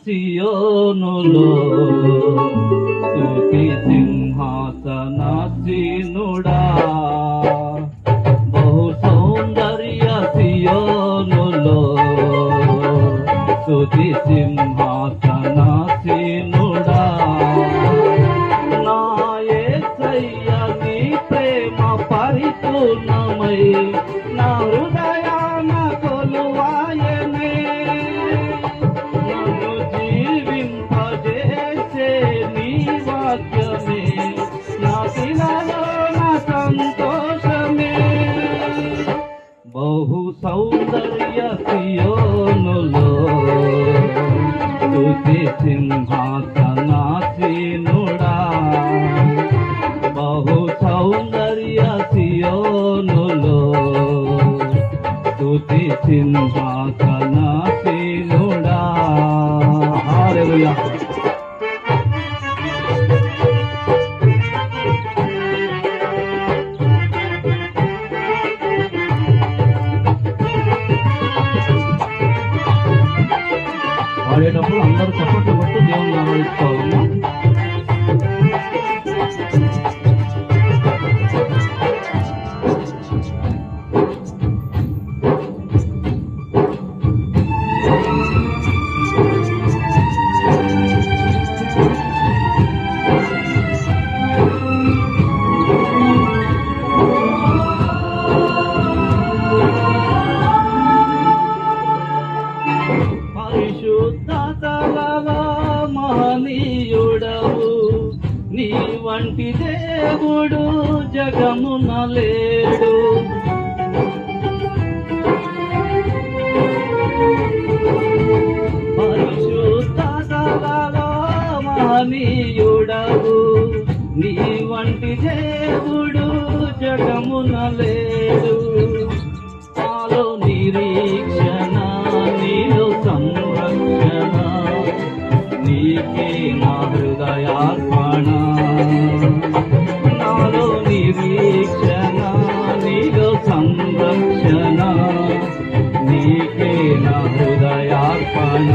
సియోనులో స్తుతి సింహాసనాసీనుడా బహు సౌందర్య సియోనులో స్తుతి సింహాసనాసీనుడా నా యేసయ్య నీ ప్రేమ పరిపూర్ణమై నా హృదయాన కొలువాయనే నన్ను జీవింపజేసే నీ వాక్యమే నా శిలలో నా సంతోషమే బహు సౌందర్య సియోనులో స్తుతి సింహాసనాసీనుడా బహు సౌందర్య సియోనులో స్తుతి సింహాసనాసీనుడా హల్లెలూయా పాడేటప్పుడు అందరూ చప్పట్లు కొట్టి దేవుని ఆరాధించుకోవాలమ్మా. పరిశుద్ధతలలో మహనీయుడవు నీ వంటి దేవుడు జగమున లేడు పరిశుద్ధతలలో మహనీయుడవు నీ వంటి దేవుడు జగమున లేడు నాలో నిరీక్షణ నీలో సంరక్షణ నీకే నా హృదయార్పణ నాలో నిరీక్షణ నీలో సంరక్షణ నీకే నా హృదయార్పణ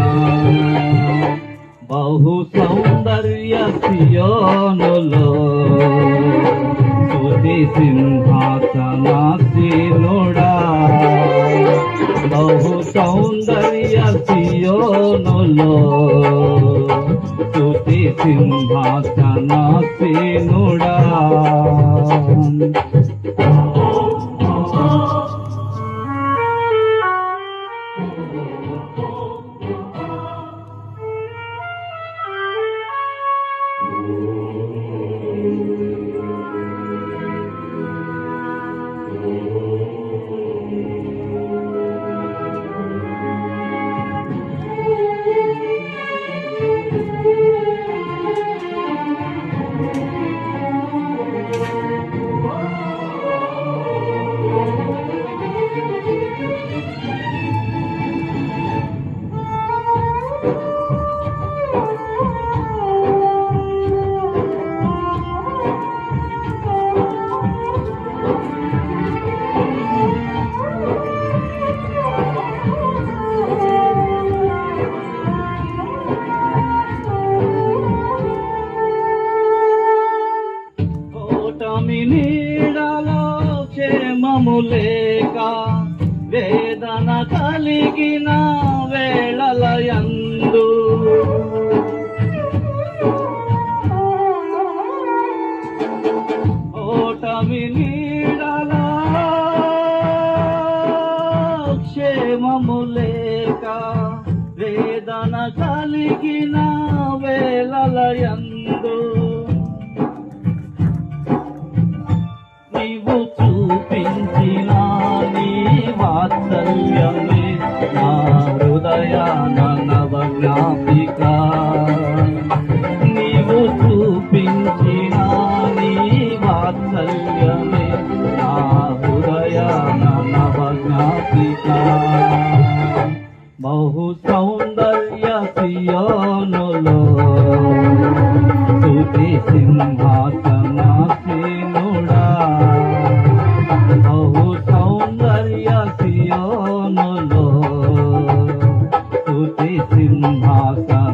బహు సౌందర్య సియోనులో స్తుతి సింహాసనాసీనుడా బహు సౌందర్య సియోనులో స్తుతి సింహాసనాసీనుడా నీడలో క్షేమము లేక వేదన కలిగిన వేళలయందు ఓటమి నీడలో క్షేమము లేక వేదన కలిగిన వేళలయందు నీవు చూపించిన నీ వాత్సల్యమే నా హృదయాన నవజ్ఞాపిక నీవు చూపించిన నీ వాత్సల్యమే నా హృదయాన నవజ్ఞాపిక బహు సౌందర్య సియోనులో స్తుతి సింహాసనాసీనుడా బహు సౌందర్య సియోనులో స్తుతి సింహాసన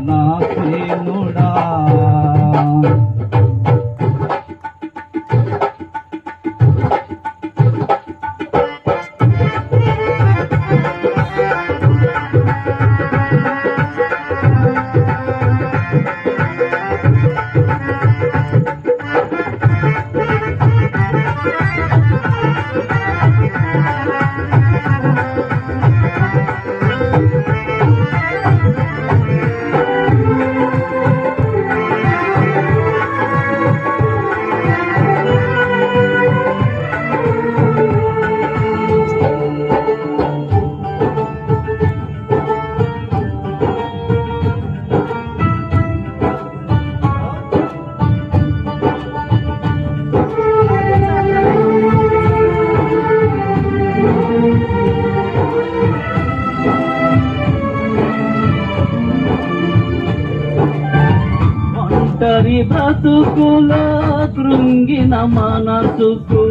ఒంటరి బ్రతుకులో కృంగిన మనసుకు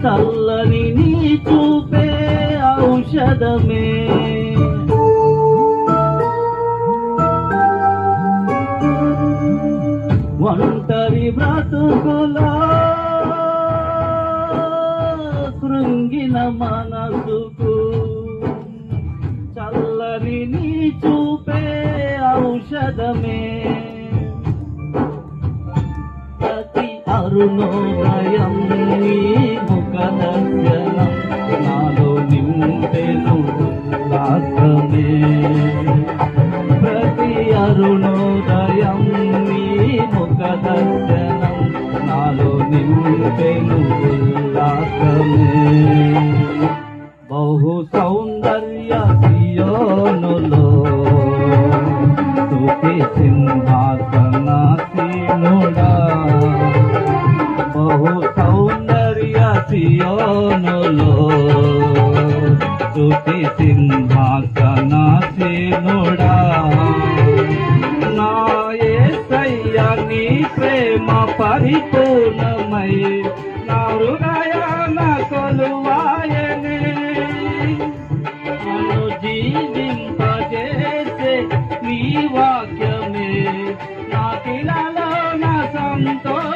చల్లని నీ చూపే ఔషధమే. ఒంటరి బ్రతుకులో కృంగిన మనసుకు చల్లని నీ చూపే ఔషధమే. ప్రతి అరుణోదయం నీ ముఖ దర్శనం నాలో నింపెను ఉల్లాసమే. ప్రతి అరుణోదయం నీ ముఖ దర్శనం నాలో నింపెను ఉల్లాసమే. బహు సౌందర్య సియోనులో స్తుతి సింహాసనాసీనుడా. బహు సౌందర్య సియోనులో స్తుతి సింహాసనాసీనుడా. నా యేసయ్య నీ ప్రేమ పరిపూర్ణమై నా హృదయాన కొలువాయనే. నన్ను జీవింపజేసే నీ వాక్యమే నాకిలలో నా సంతోష